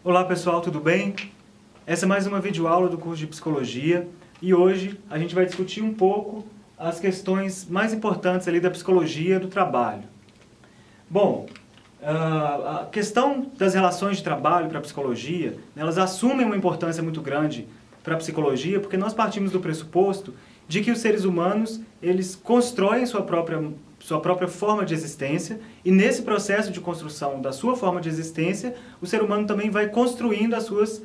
Olá pessoal, tudo bem? Essa é mais uma videoaula do curso de Psicologia e hoje a gente vai discutir um pouco as questões mais importantes ali da psicologia do trabalho. Bom, a questão das relações de trabalho para a psicologia, elas assumem uma importância muito grande para a psicologia porque nós partimos do pressuposto de que os seres humanos eles constroem sua própria forma de existência e nesse processo de construção da sua forma de existência, o ser humano também vai construindo as suas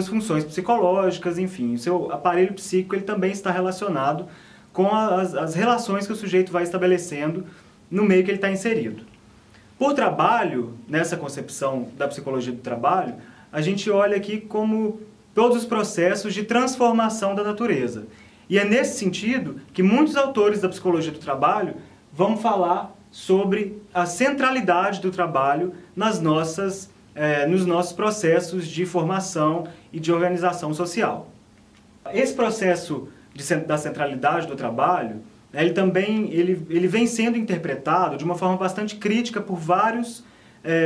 funções psicológicas, enfim, o seu aparelho psíquico ele também está relacionado com as relações que o sujeito vai estabelecendo no meio que ele está inserido. Por trabalho, nessa concepção da psicologia do trabalho, a gente olha aqui como todos os processos de transformação da natureza. E é nesse sentido que muitos autores da psicologia do trabalho vão falar sobre a centralidade do trabalho nos nossos processos de formação e de organização social. Esse processo da centralidade do trabalho, ele vem sendo interpretado de uma forma bastante crítica por vários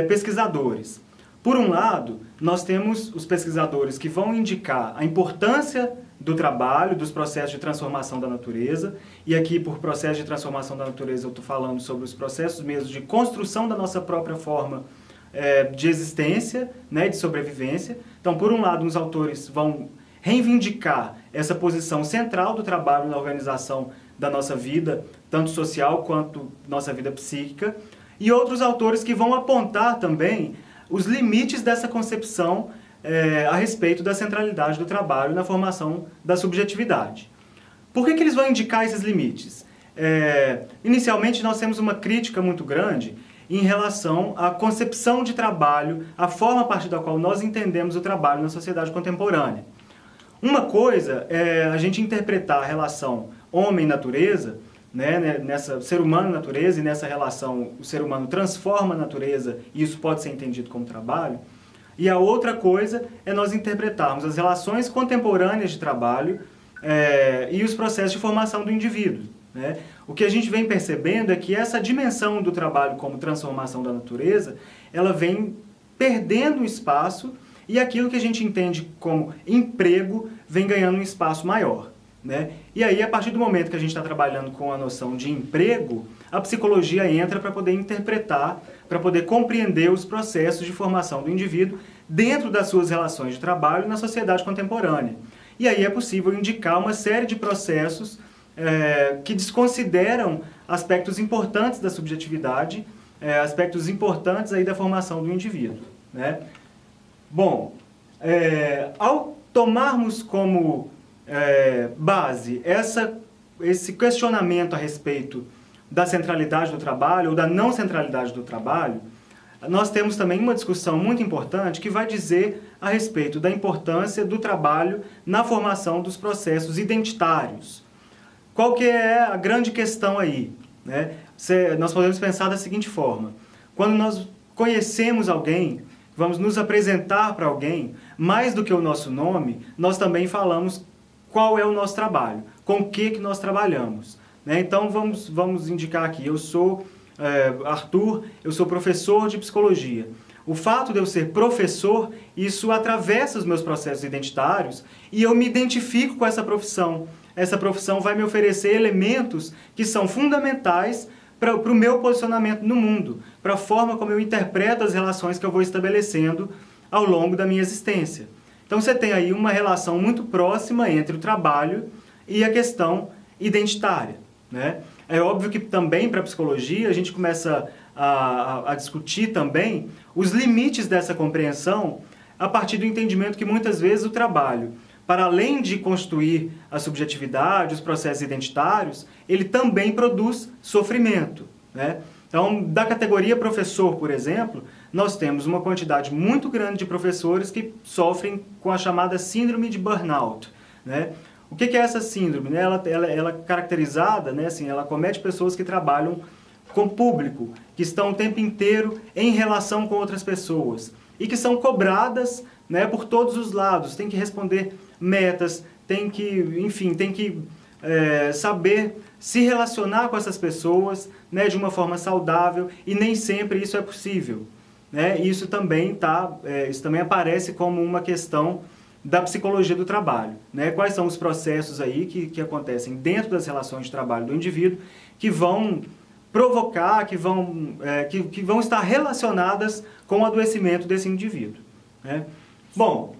pesquisadores. Por um lado, nós temos os pesquisadores que vão indicar a importância do trabalho, dos processos de transformação da natureza, e aqui por processo de transformação da natureza eu estou falando sobre os processos mesmo de construção da nossa própria forma de existência, né, de sobrevivência. Então, por um lado, os autores vão reivindicar essa posição central do trabalho na organização da nossa vida, tanto social quanto nossa vida psíquica, e outros autores que vão apontar também os limites dessa concepção a respeito da centralidade do trabalho na formação da subjetividade. Por que eles vão indicar esses limites? Inicialmente, nós temos uma crítica muito grande em relação à concepção de trabalho, a forma a partir da qual nós entendemos o trabalho na sociedade contemporânea. Uma coisa é a gente interpretar a relação homem-natureza, né, nessa ser humano-natureza, e nessa relação o ser humano transforma a natureza, e isso pode ser entendido como trabalho. E a outra coisa é nós interpretarmos as relações contemporâneas de trabalho e os processos de formação do indivíduo, né? O que a gente vem percebendo é que essa dimensão do trabalho como transformação da natureza, ela vem perdendo espaço e aquilo que a gente entende como emprego vem ganhando um espaço maior, né? E aí, a partir do momento que a gente está trabalhando com a noção de emprego, a psicologia entra para poder interpretar, para poder compreender os processos de formação do indivíduo dentro das suas relações de trabalho na sociedade contemporânea. E aí é possível indicar uma série de processos que desconsideram aspectos importantes da subjetividade, aspectos importantes aí da formação do indivíduo, né? Bom, ao tomarmos como base esse questionamento a respeito da centralidade do trabalho ou da não centralidade do trabalho, nós temos também uma discussão muito importante que vai dizer a respeito da importância do trabalho na formação dos processos identitários. Qual que é a grande questão aí, né? Nós podemos pensar da seguinte forma: quando nós conhecemos alguém, vamos nos apresentar para alguém, mais do que o nosso nome, nós também falamos qual é o nosso trabalho, com o que nós trabalhamos, né? Então vamos indicar aqui, eu sou Arthur, eu sou professor de psicologia. O fato de eu ser professor, isso atravessa os meus processos identitários e eu me identifico com essa profissão. Essa profissão vai me oferecer elementos que são fundamentais para o meu posicionamento no mundo, para a forma como eu interpreto as relações que eu vou estabelecendo ao longo da minha existência. Então você tem aí uma relação muito próxima entre o trabalho e a questão identitária, né? É óbvio que também para a psicologia a gente começa a discutir também os limites dessa compreensão a partir do entendimento que muitas vezes o trabalho, para além de constituir a subjetividade, os processos identitários, ele também produz sofrimento, né? Então, da categoria professor, por exemplo, nós temos uma quantidade muito grande de professores que sofrem com a chamada síndrome de burnout, né? O que é essa síndrome, né? Ela é caracterizada, né, assim, ela acomete pessoas que trabalham com público, que estão o tempo inteiro em relação com outras pessoas e que são cobradas, né, por todos os lados, tem que responder metas, tem que saber se relacionar com essas pessoas, né, de uma forma saudável, e nem sempre isso é possível, né? E isso também aparece como uma questão da psicologia do trabalho, né? Quais são os processos aí que acontecem dentro das relações de trabalho do indivíduo que vão provocar, que vão estar relacionadas com o adoecimento desse indivíduo, né? Bom,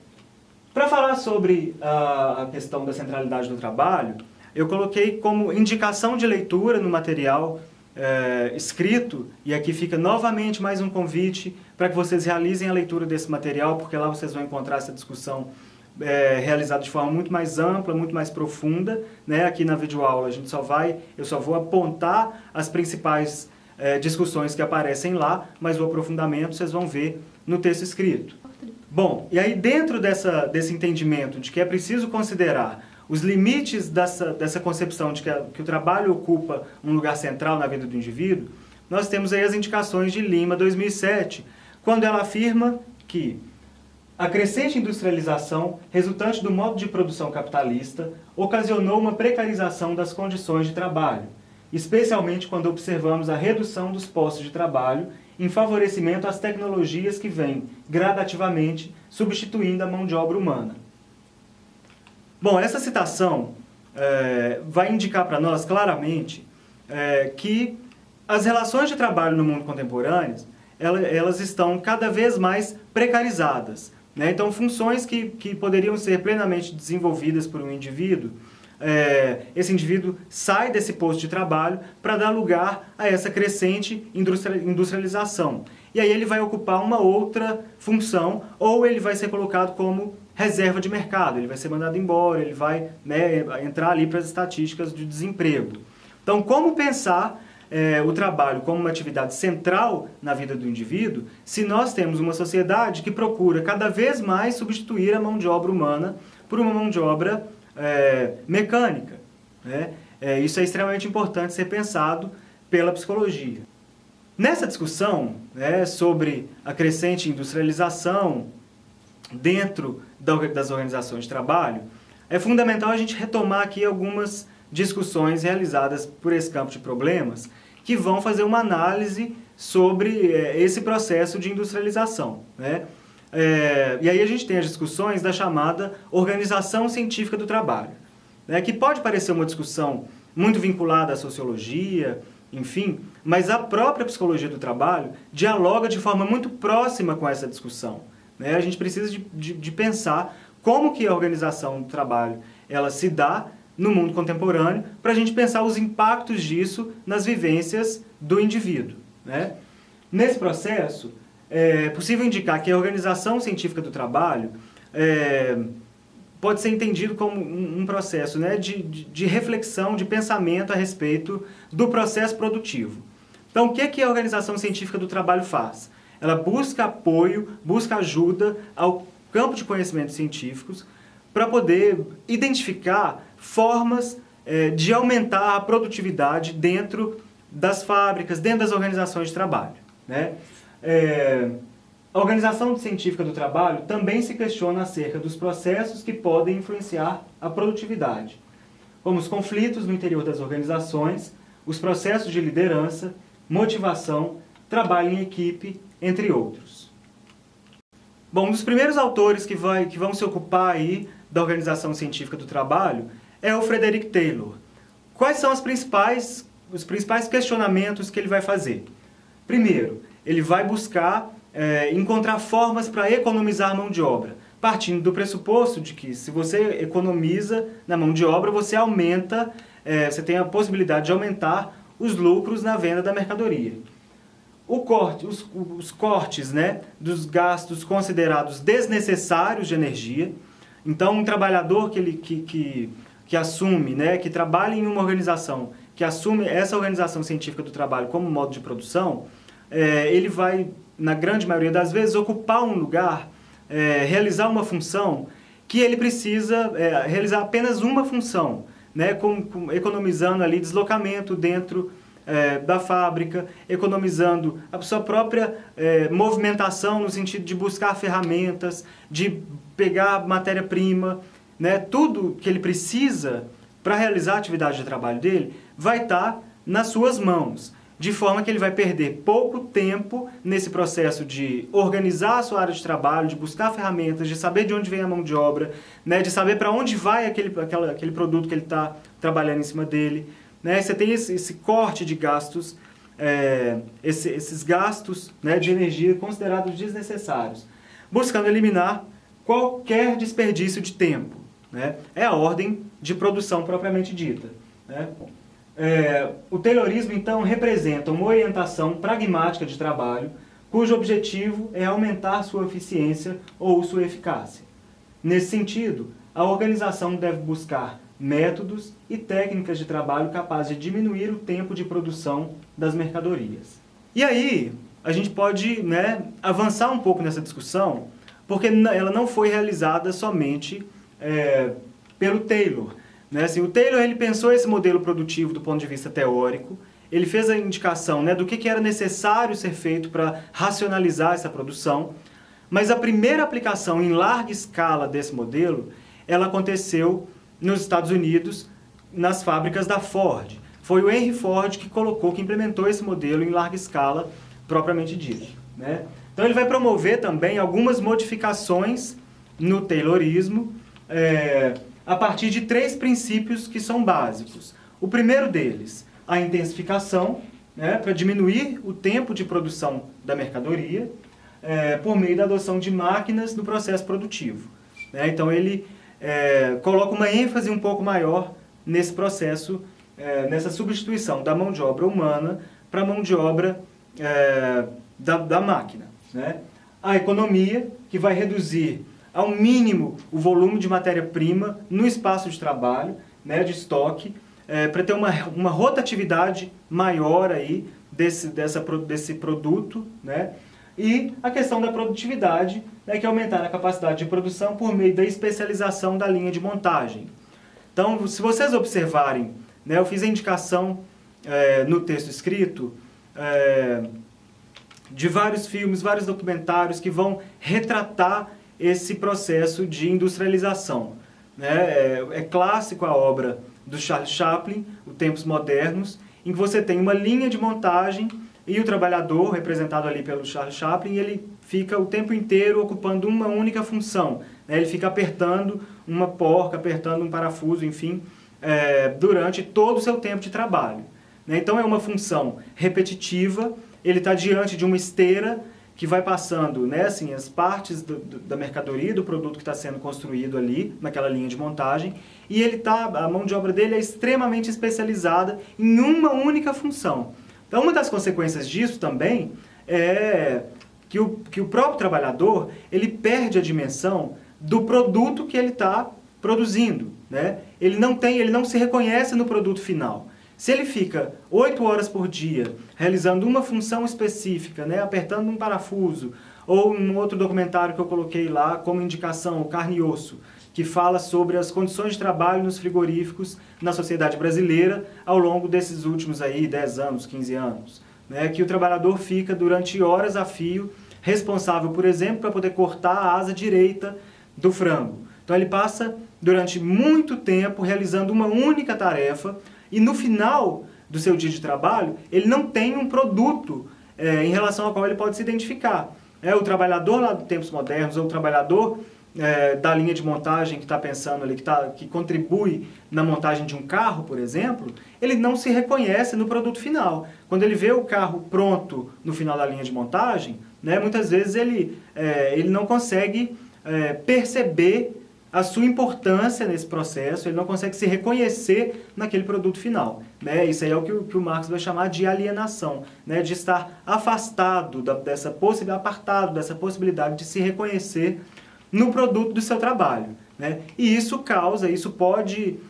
para falar sobre a questão da centralidade do trabalho, eu coloquei como indicação de leitura no material escrito, e aqui fica novamente mais um convite para que vocês realizem a leitura desse material, porque lá vocês vão encontrar essa discussão realizada de forma muito mais ampla, muito mais profunda, né? Aqui na videoaula eu só vou apontar as principais discussões que aparecem lá, mas o aprofundamento vocês vão ver no texto escrito. Bom, e aí dentro desse entendimento de que é preciso considerar os limites dessa concepção de que o trabalho ocupa um lugar central na vida do indivíduo, nós temos aí as indicações de Lima, 2007, quando ela afirma que a crescente industrialização resultante do modo de produção capitalista ocasionou uma precarização das condições de trabalho, especialmente quando observamos a redução dos postos de trabalho em favorecimento às tecnologias que vêm gradativamente substituindo a mão de obra humana. Bom, essa citação vai indicar para nós claramente que as relações de trabalho no mundo contemporâneo elas estão cada vez mais precarizadas, né? Então, funções que poderiam ser plenamente desenvolvidas por um indivíduo, esse indivíduo sai desse posto de trabalho para dar lugar a essa crescente industrialização. E aí ele vai ocupar uma outra função, ou ele vai ser colocado como reserva de mercado, ele vai ser mandado embora, ele vai, né, entrar ali para as estatísticas de desemprego. Então, como pensar o trabalho como uma atividade central na vida do indivíduo, se nós temos uma sociedade que procura cada vez mais substituir a mão de obra humana por uma mão de obra mecânica, né? Isso é extremamente importante ser pensado pela psicologia. Nessa discussão, né, sobre a crescente industrialização dentro das organizações de trabalho, é fundamental a gente retomar aqui algumas discussões realizadas por esse campo de problemas que vão fazer uma análise sobre esse processo de industrialização, né? E aí a gente tem as discussões da chamada organização científica do trabalho, né, que pode parecer uma discussão muito vinculada à sociologia, enfim, mas a própria psicologia do trabalho dialoga de forma muito próxima com essa discussão, né? A gente precisa de pensar como que a organização do trabalho ela se dá no mundo contemporâneo, para a gente pensar os impactos disso nas vivências do indivíduo, né? Nesse processo, é possível indicar que a organização científica do trabalho pode ser entendido como um processo, né, de reflexão, de pensamento a respeito do processo produtivo. Então, o que a organização científica do trabalho faz? Ela busca apoio, busca ajuda ao campo de conhecimentos científicos para poder identificar formas de aumentar a produtividade dentro das fábricas, dentro das organizações de trabalho, né? A organização científica do trabalho também se questiona acerca dos processos que podem influenciar a produtividade, como os conflitos no interior das organizações, os processos de liderança, motivação, trabalho em equipe, entre outros. Bom, um dos primeiros autores que vão se ocupar aí da organização científica do trabalho é o Frederick Taylor. Quais são os principais questionamentos que ele vai fazer? Primeiro, ele vai buscar encontrar formas para economizar mão de obra, partindo do pressuposto de que se você economiza na mão de obra, você aumenta, você tem a possibilidade de aumentar os lucros na venda da mercadoria. Os cortes, né, dos gastos considerados desnecessários de energia. Então, um trabalhador que assume, né, que trabalha em uma organização, que assume essa organização científica do trabalho como modo de produção, ele vai, na grande maioria das vezes, ocupar um lugar, realizar uma função que ele precisa realizar apenas uma função, né, economizando ali deslocamento dentro da fábrica, economizando a sua própria movimentação no sentido de buscar ferramentas, de pegar matéria-prima, né, tudo que ele precisa para realizar a atividade de trabalho dele vai estar nas suas mãos. de forma que ele vai perder pouco tempo nesse processo de organizar a sua área de trabalho, de buscar ferramentas, de saber de onde vem a mão de obra, né, de saber para onde vai aquele produto que ele está trabalhando em cima dele. Né? Você tem esse corte de gastos, esses gastos, né, de energia considerados desnecessários, buscando eliminar qualquer desperdício de tempo. Né? É a ordem de produção propriamente dita. Né? O Taylorismo, então, representa uma orientação pragmática de trabalho, cujo objetivo é aumentar sua eficiência ou sua eficácia. Nesse sentido, a organização deve buscar métodos e técnicas de trabalho capazes de diminuir o tempo de produção das mercadorias. E aí, a gente pode, né, avançar um pouco nessa discussão, porque ela não foi realizada somente pelo Taylor. Né? Assim, o Taylor ele pensou esse modelo produtivo do ponto de vista teórico, ele fez a indicação, né, do que era necessário ser feito para racionalizar essa produção, mas a primeira aplicação em larga escala desse modelo, ela aconteceu nos Estados Unidos, nas fábricas da Ford. Foi o Henry Ford que implementou esse modelo em larga escala, propriamente dito. Né? Então ele vai promover também algumas modificações no Taylorismo, a partir de 3 princípios que são básicos. O primeiro deles, a intensificação, né, para diminuir o tempo de produção da mercadoria, por meio da adoção de máquinas no processo produtivo. Né? Então ele coloca uma ênfase um pouco maior nesse processo, nessa substituição da mão de obra humana para a mão de obra da máquina. Né? A economia, que vai reduzir ao mínimo o volume de matéria-prima no espaço de trabalho, né, de estoque, para ter uma rotatividade maior aí desse produto, né? E a questão da produtividade, né, que é aumentar a capacidade de produção por meio da especialização da linha de montagem. Então, se vocês observarem, né, eu fiz a indicação no texto escrito de vários filmes, vários documentários que vão retratar esse processo de industrialização. Né? É clássico a obra do Charles Chaplin, Os Tempos Modernos, em que você tem uma linha de montagem e o trabalhador, representado ali pelo Charles Chaplin, ele fica o tempo inteiro ocupando uma única função. Né? Ele fica apertando uma porca, apertando um parafuso, enfim, durante todo o seu tempo de trabalho. Né? Então é uma função repetitiva, ele está diante de uma esteira que vai passando, né, assim, as partes da mercadoria, do produto que está sendo construído ali, naquela linha de montagem, e a mão de obra dele é extremamente especializada em uma única função. Então, uma das consequências disso também é que o próprio trabalhador, ele perde a dimensão do produto que ele está produzindo. Né? Ele não se reconhece no produto final. Se ele fica 8 horas por dia realizando uma função específica, né, apertando um parafuso, ou um outro documentário que eu coloquei lá como indicação, o Carne e Osso, que fala sobre as condições de trabalho nos frigoríficos na sociedade brasileira ao longo desses últimos aí 10 anos, 15 anos. Né, que o trabalhador fica durante horas a fio responsável, por exemplo, para poder cortar a asa direita do frango. Então ele passa durante muito tempo realizando uma única tarefa, e no final do seu dia de trabalho, ele não tem um produto em relação ao qual ele pode se identificar. O trabalhador lá dos Tempos Modernos, ou o trabalhador da linha de montagem que está pensando ali, que contribui na montagem de um carro, por exemplo, ele não se reconhece no produto final. Quando ele vê o carro pronto no final da linha de montagem, né, muitas vezes ele não consegue perceber a sua importância nesse processo, ele não consegue se reconhecer naquele produto final. Né? Isso aí é o que o Marx vai chamar de alienação, né? De estar afastado apartado dessa possibilidade de se reconhecer no produto do seu trabalho. Né? E isso pode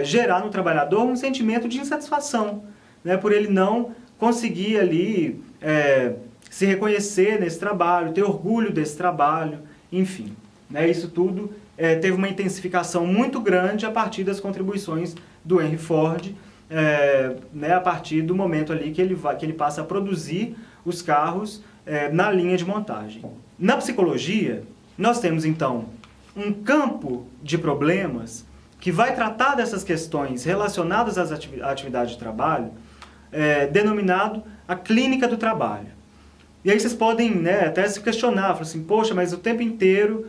gerar no trabalhador um sentimento de insatisfação, né? Por ele não conseguir ali se reconhecer nesse trabalho, ter orgulho desse trabalho, enfim. Né? Isso tudo teve uma intensificação muito grande a partir das contribuições do Henry Ford, né, a partir do momento ali que ele passa a produzir os carros na linha de montagem. Na psicologia, nós temos então um campo de problemas que vai tratar dessas questões relacionadas à atividade de trabalho, denominado a clínica do trabalho. E aí vocês podem, né, até se questionar, falar assim, poxa, mas o tempo inteiro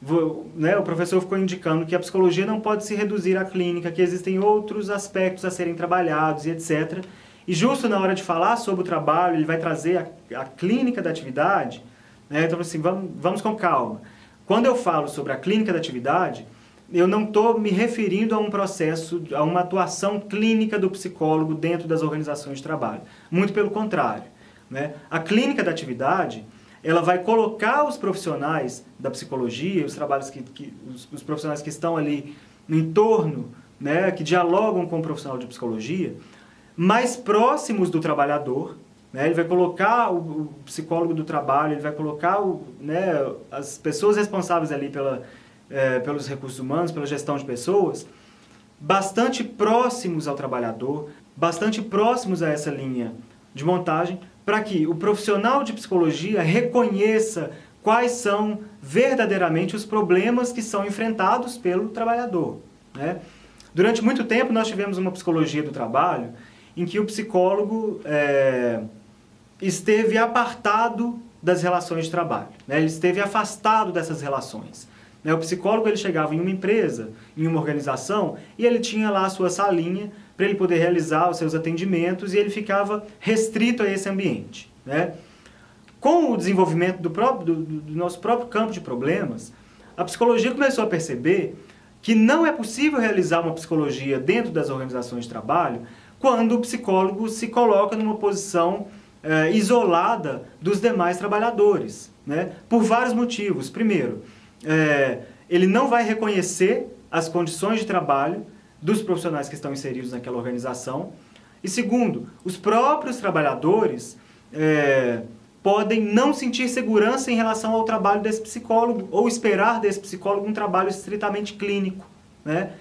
o professor ficou indicando que a psicologia não pode se reduzir à clínica, que existem outros aspectos a serem trabalhados e etc. E justo na hora de falar sobre o trabalho, ele vai trazer a clínica da atividade, né? Então, assim, vamos com calma. Quando eu falo sobre a clínica da atividade, eu não estou me referindo a um processo, a uma atuação clínica do psicólogo dentro das organizações de trabalho. Muito pelo contrário, né? A clínica da atividade, ela vai colocar os profissionais da psicologia, os profissionais que estão ali no entorno, né, que dialogam com o profissional de psicologia, mais próximos do trabalhador, né? Ele vai colocar o psicólogo do trabalho, ele vai colocar as pessoas responsáveis ali pelos recursos humanos, pela gestão de pessoas, bastante próximos ao trabalhador, bastante próximos a essa linha de montagem, para que o profissional de psicologia reconheça quais são verdadeiramente os problemas que são enfrentados pelo trabalhador, né? Durante muito tempo nós tivemos uma psicologia do trabalho em que o psicólogo esteve apartado das relações de trabalho, né? Ele esteve afastado dessas relações. O psicólogo ele chegava em uma empresa, em uma organização, e ele tinha lá a sua salinha para ele poder realizar os seus atendimentos e ele ficava restrito a esse ambiente, né? Com o desenvolvimento do nosso próprio campo de problemas, a psicologia começou a perceber que não é possível realizar uma psicologia dentro das organizações de trabalho quando o psicólogo se coloca numa posição isolada dos demais trabalhadores, né? Por vários motivos. Primeiro, ele não vai reconhecer as condições de trabalho dos profissionais que estão inseridos naquela organização. E segundo, os próprios trabalhadores podem não sentir segurança em relação ao trabalho desse psicólogo ou esperar desse psicólogo um trabalho estritamente clínico, né?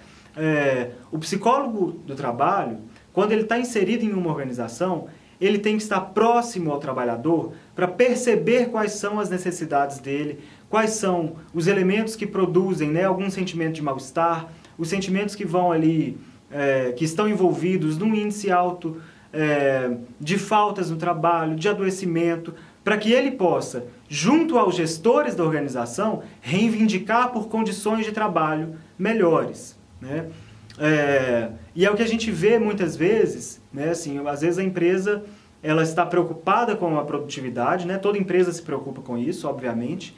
O psicólogo do trabalho, quando ele está inserido em uma organização, ele tem que estar próximo ao trabalhador para perceber quais são as necessidades dele, quais são os elementos que produzem, né, algum sentimento de mal-estar, os sentimentos que vão ali, que estão envolvidos num índice alto de faltas no trabalho, de adoecimento, para que ele possa, junto aos gestores da organização, reivindicar por condições de trabalho melhores, né? E é o que a gente vê muitas vezes, né? Assim, às vezes a empresa ela está preocupada com a produtividade, né? Toda empresa se preocupa com isso, obviamente.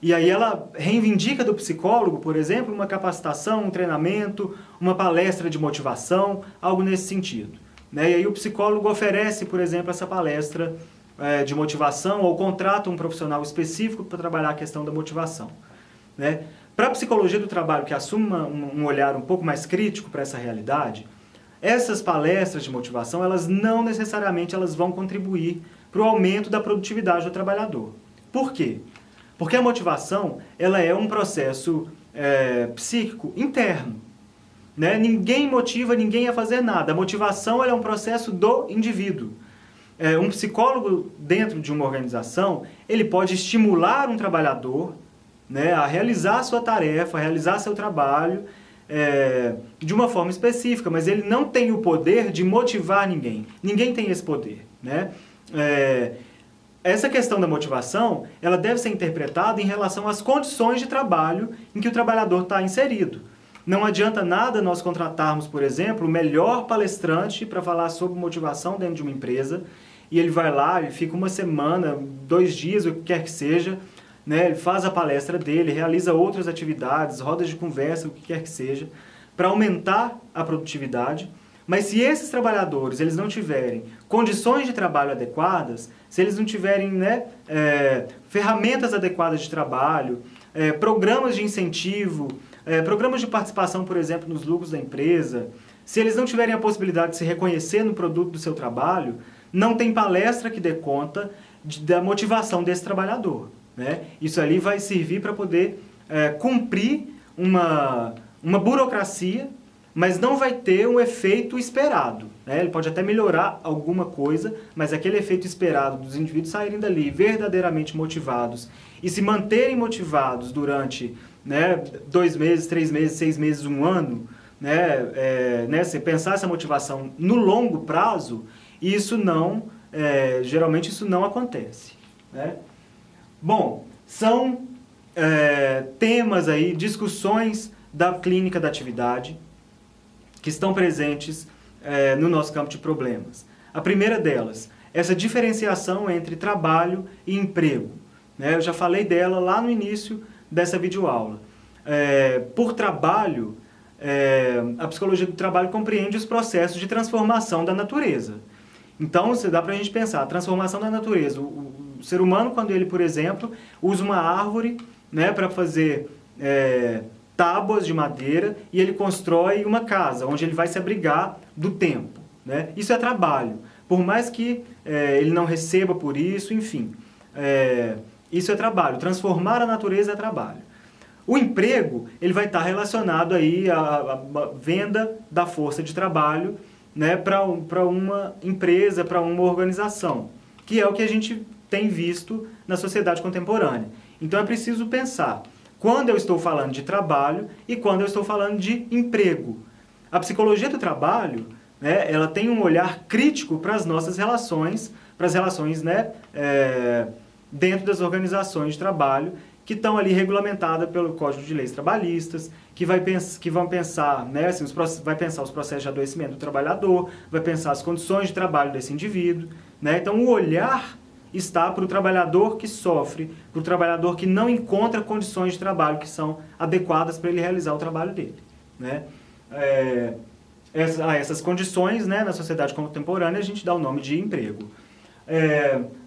E aí ela reivindica do psicólogo, por exemplo, uma capacitação, um treinamento, uma palestra de motivação, algo nesse sentido, né? E aí o psicólogo oferece, por exemplo, essa palestra de motivação ou contrata um profissional específico para trabalhar a questão da motivação, né? Para a psicologia do trabalho, que assume um olhar um pouco mais crítico para essa realidade, essas palestras de motivação, elas não necessariamente vão contribuir para o aumento da produtividade do trabalhador. Por quê? Porque a motivação ela é um processo psíquico interno, né? Ninguém motiva ninguém a fazer nada. A motivação ela é um processo do indivíduo. Um psicólogo dentro de uma organização, ele pode estimular um trabalhador, né, a realizar sua tarefa, a realizar seu trabalho de uma forma específica, mas ele não tem o poder de motivar ninguém. Ninguém tem esse poder, né? Essa questão da motivação, ela deve ser interpretada em relação às condições de trabalho em que o trabalhador está inserido. Não adianta nada nós contratarmos, por exemplo, o melhor palestrante para falar sobre motivação dentro de uma empresa, e ele vai lá e fica uma semana, 2 dias, o que quer que seja, né? Ele faz a palestra dele, realiza outras atividades, rodas de conversa, o que quer que seja, para aumentar a produtividade. Mas se esses trabalhadores eles não tiverem condições de trabalho adequadas, se eles não tiverem, né, ferramentas adequadas de trabalho, programas de incentivo, programas de participação, por exemplo, nos lucros da empresa, se eles não tiverem a possibilidade de se reconhecer no produto do seu trabalho, não tem palestra que dê conta da motivação desse trabalhador, né? Isso ali vai servir para poder cumprir uma burocracia, mas não vai ter um efeito esperado, né? Ele pode até melhorar alguma coisa, mas aquele efeito esperado dos indivíduos saírem dali verdadeiramente motivados e se manterem motivados durante, né, 2 meses, 3 meses, 6 meses, 1 ano, né? Se pensar essa motivação no longo prazo, e isso não, geralmente isso não acontece, né? Bom, são temas aí, discussões da clínica da atividade que estão presentes no nosso campo de problemas. A primeira delas, essa diferenciação entre trabalho e emprego, né? Eu já falei dela lá no início dessa videoaula. Por trabalho, a psicologia do trabalho compreende os processos de transformação da natureza. Então, dá para a gente pensar, a transformação da natureza. O ser humano, quando ele, por exemplo, usa uma árvore, né, para fazer tábuas de madeira e ele constrói uma casa, onde ele vai se abrigar do tempo, né? Isso é trabalho. Por mais que ele não receba por isso, enfim, isso é trabalho. Transformar a natureza é trabalho. O emprego, ele vai estar relacionado aí à venda da força de trabalho, né, para uma empresa, para uma organização, que é o que a gente tem visto na sociedade contemporânea. Então é preciso pensar quando eu estou falando de trabalho e quando eu estou falando de emprego. A psicologia do trabalho, né, ela tem um olhar crítico para as nossas relações, né, dentro das organizações de trabalho, que estão ali regulamentadas pelo Código de Leis Trabalhistas, que vão pensar, né, assim, vai pensar os processos de adoecimento do trabalhador, vai pensar as condições de trabalho desse indivíduo, né? Então o olhar está para o trabalhador que sofre, para o trabalhador que não encontra condições de trabalho que são adequadas para ele realizar o trabalho dele, né? Essas condições, né, na sociedade contemporânea a gente dá o nome de emprego.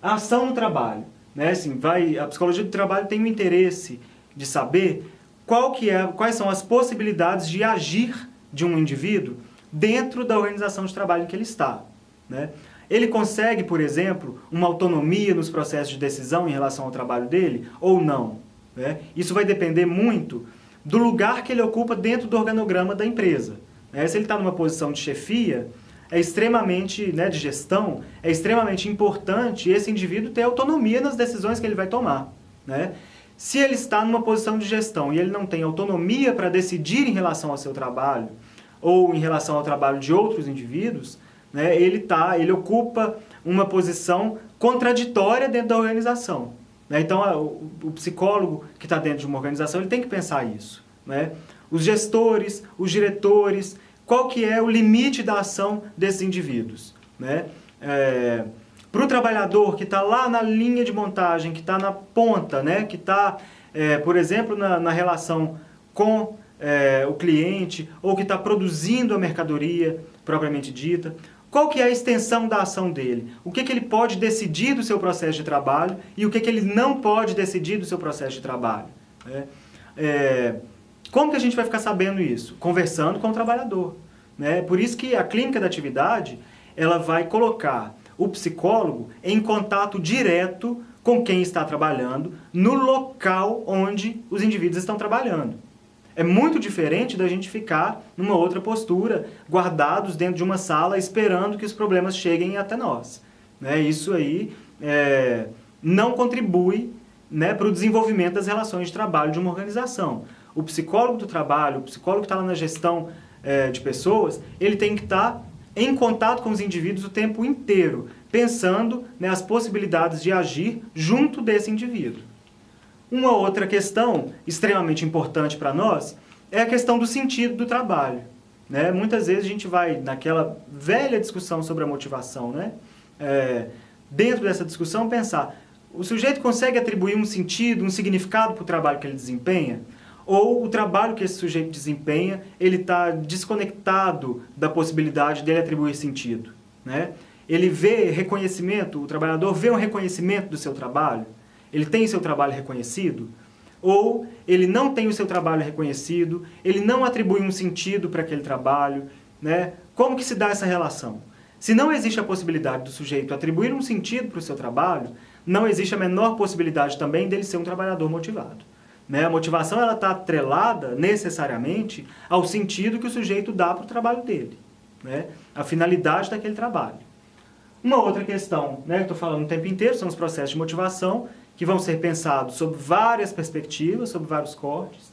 A ação no trabalho, né, assim, a psicologia do trabalho tem o interesse de saber quais são as possibilidades de agir de um indivíduo dentro da organização de trabalho em que ele está, né? Ele consegue, por exemplo, uma autonomia nos processos de decisão em relação ao trabalho dele ou não, né? Isso vai depender muito do lugar que ele ocupa dentro do organograma da empresa, né? Se ele está numa posição de chefia, né, de gestão, é extremamente importante esse indivíduo ter autonomia nas decisões que ele vai tomar, né? Se ele está numa posição de gestão e ele não tem autonomia para decidir em relação ao seu trabalho ou em relação ao trabalho de outros indivíduos, né, ele ocupa uma posição contraditória dentro da organização, né? Então, o psicólogo que está dentro de uma organização, ele tem que pensar isso, né? Os gestores, os diretores, qual que é o limite da ação desses indivíduos, né? Para o trabalhador que está lá na linha de montagem, que está na ponta, né? Que está, por exemplo, na relação com o cliente, ou que está produzindo a mercadoria propriamente dita, qual que é a extensão da ação dele? O que ele pode decidir do seu processo de trabalho e o que ele não pode decidir do seu processo de trabalho, né? Como que a gente vai ficar sabendo isso? Conversando com o trabalhador, né? Por isso que a clínica da atividade, ela vai colocar o psicólogo em contato direto com quem está trabalhando no local onde os indivíduos estão trabalhando. É muito diferente da gente ficar numa outra postura, guardados dentro de uma sala, esperando que os problemas cheguem até nós, né? Isso aí não contribui, né, para o desenvolvimento das relações de trabalho de uma organização. O psicólogo do trabalho, o psicólogo que está lá na gestão de pessoas, ele tem que estar em contato com os indivíduos o tempo inteiro, pensando, né, as possibilidades de agir junto desse indivíduo. Uma outra questão extremamente importante para nós é a questão do sentido do trabalho, né? Muitas vezes a gente vai naquela velha discussão sobre a motivação, né? Dentro dessa discussão pensar, o sujeito consegue atribuir um sentido, um significado para o trabalho que ele desempenha? Ou o trabalho que esse sujeito desempenha, ele está desconectado da possibilidade dele atribuir sentido, né? Ele vê reconhecimento, o trabalhador vê um reconhecimento do seu trabalho? Ele tem seu trabalho reconhecido? Ou ele não tem o seu trabalho reconhecido, ele não atribui um sentido para aquele trabalho, né? Como que se dá essa relação? Se não existe a possibilidade do sujeito atribuir um sentido para o seu trabalho, não existe a menor possibilidade também dele ser um trabalhador motivado, né? A motivação está atrelada necessariamente ao sentido que o sujeito dá para o trabalho dele, né? A finalidade daquele trabalho. Uma outra questão, né, que estou falando o tempo inteiro, são os processos de motivação, que vão ser pensados sob várias perspectivas, sob vários cortes,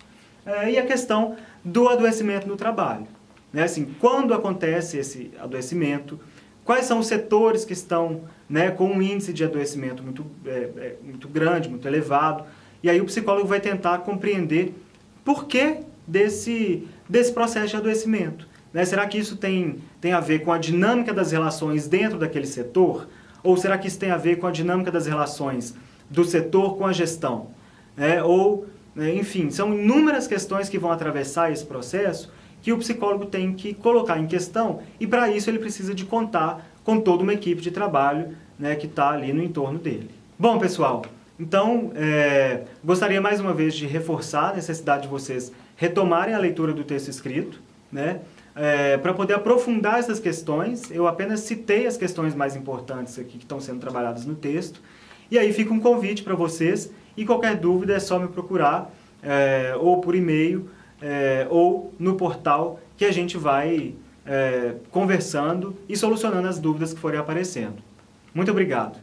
e a questão do adoecimento no trabalho, né? Assim, quando acontece esse adoecimento, quais são os setores que estão, né, com um índice de adoecimento muito grande, muito elevado, e aí o psicólogo vai tentar compreender por que desse processo de adoecimento. Né? Será que isso tem a ver com a dinâmica das relações dentro daquele setor? Ou será que isso tem a ver com a dinâmica das relações do setor com a gestão? Enfim, são inúmeras questões que vão atravessar esse processo que o psicólogo tem que colocar em questão, e para isso ele precisa de contar com toda uma equipe de trabalho, né, que está ali no entorno dele. Bom, pessoal, então gostaria mais uma vez de reforçar a necessidade de vocês retomarem a leitura do texto escrito, né, para poder aprofundar essas questões. Eu apenas citei as questões mais importantes aqui que estão sendo trabalhadas no texto, e aí fica um convite para vocês, e qualquer dúvida é só me procurar, ou por e-mail, ou no portal, que a gente vai conversando e solucionando as dúvidas que forem aparecendo. Muito obrigado!